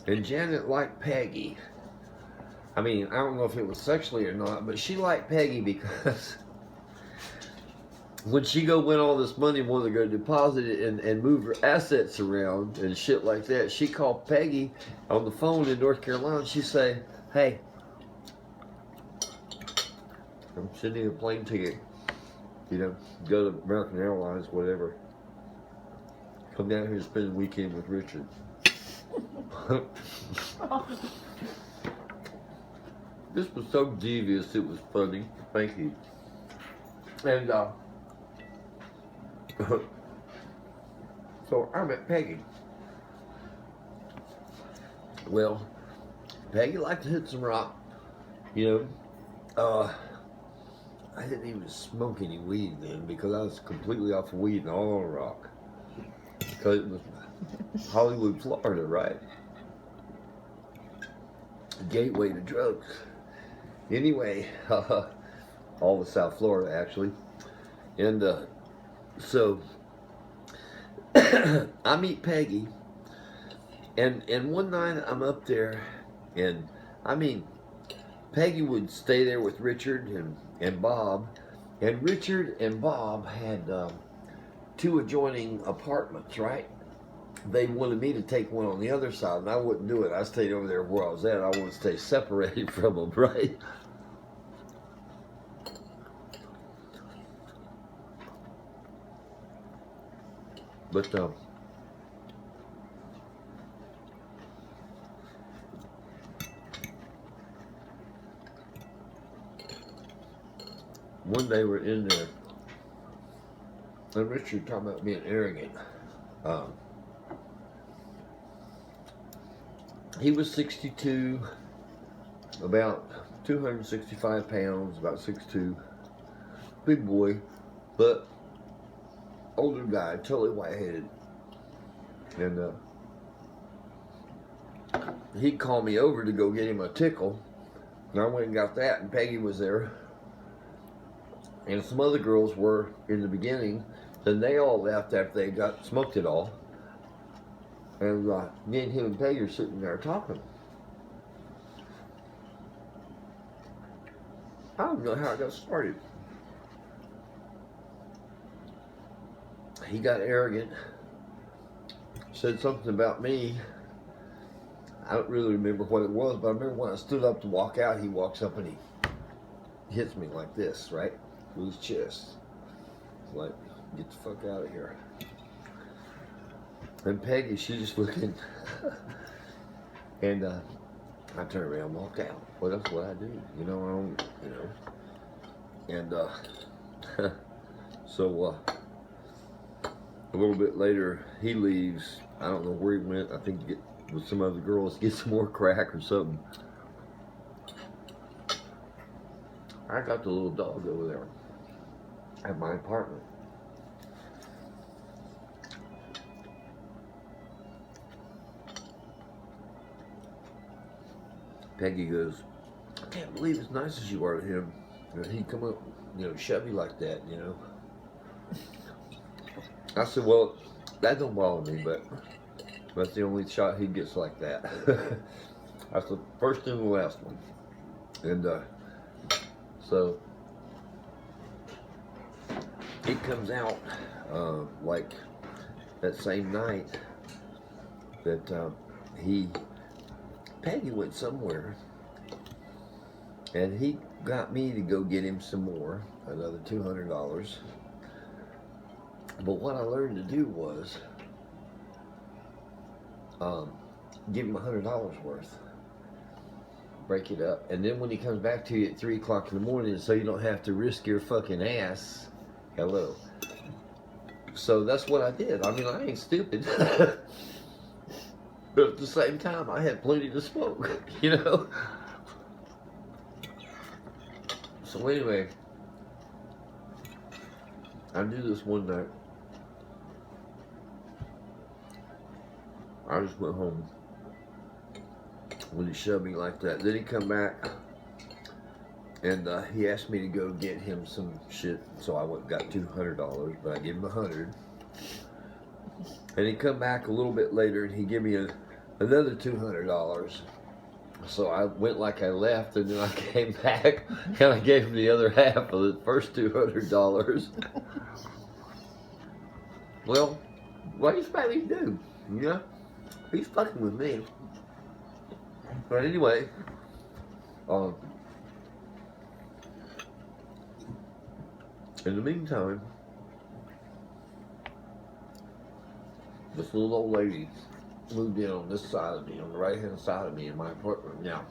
And Janet liked Peggy. I mean, I don't know if it was sexually or not, but she liked Peggy because when she go win all this money, wanted to go deposit it and move her assets around and shit like that, she called Peggy on the phone in North Carolina. She say, "Hey, I'm sending a plane ticket. You know, go to American Airlines, whatever. Come down here and spend the weekend with Richard." This was so devious, it was funny. Thank you. And so I met Peggy. Well, Peggy liked to hit some rock. You know, I didn't even smoke any weed then because I was completely off of weed and all on rock. Because it was Hollywood, Florida, right? Gateway to drugs. Anyway, all of South Florida actually. And so I meet Peggy, and one night I'm up there, and I mean, Peggy would stay there with Richard and Bob, and Richard and Bob had two adjoining apartments, right? They wanted me to take one on the other side, and I wouldn't do it. I stayed over there where I was at. I wanted to stay separated from them, right? But one day we're in there, and Richard talking about being arrogant. He was 62, about 265 pounds, about 6'2", big boy, but older guy, totally white-headed. And he called me over to go get him a tickle, and I went and got that, and Peggy was there. And some other girls were in the beginning, then they all left after they got smoked it all. And me and him and Peggy are sitting there talking. I don't know how I got started. He got arrogant, said something about me. I don't really remember what it was, but I remember when I stood up to walk out, he walks up and he hits me like this, right? With his chest. It's like, get the fuck out of here. And Peggy, she just looking. And I turned around and walked out. Well, that's what I do. You know, I don't, you know. And so a little bit later, he leaves. I don't know where he went. I think to get with some other girls, get some more crack or something. I got the little dog over there at my apartment. Peggy goes, "I can't believe as nice as you are to him. You know, he'd come up, you know, shove you like that, you know." I said, "Well, that don't bother me, but that's the only shot he gets like that." That's the first and the last one. And so it comes out like that same night that Peggy went somewhere, and he got me to go get him some more, another $200. But what I learned to do was give him $100 worth, break it up, and then when he comes back to you at 3 o'clock in the morning, so you don't have to risk your fucking ass. Hello. So that's what I did. I mean, I ain't stupid. But at the same time, I had plenty to smoke, you know? So anyway, I do this one night. I just went home when he shoved me like that. Then he come back, and he asked me to go get him some shit. So I went and got $200, but I gave him $100. And he come back a little bit later, and he gave me another $200. So I went like I left, and then I came back, and I gave him the other half of the first $200. Well, what do you expect me to do? You know? He's fucking with me. But anyway, in the meantime, this little old lady moved in on this side of me, on the right-hand side of me in my apartment. Now,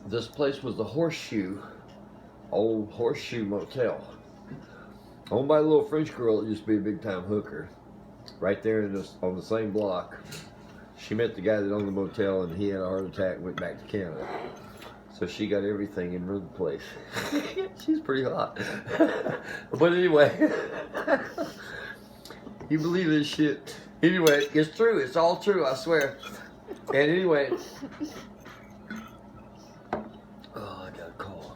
this place was the Horseshoe, old Horseshoe Motel, owned by a little French girl that used to be a big-time hooker, right there in this, on the same block. She met the guy that owned the motel, and he had a heart attack and went back to Canada. So she got everything in the place. She's pretty hot. But anyway, you believe this shit? Anyway, it's true. It's all true, I swear. And anyway, oh, I got a call.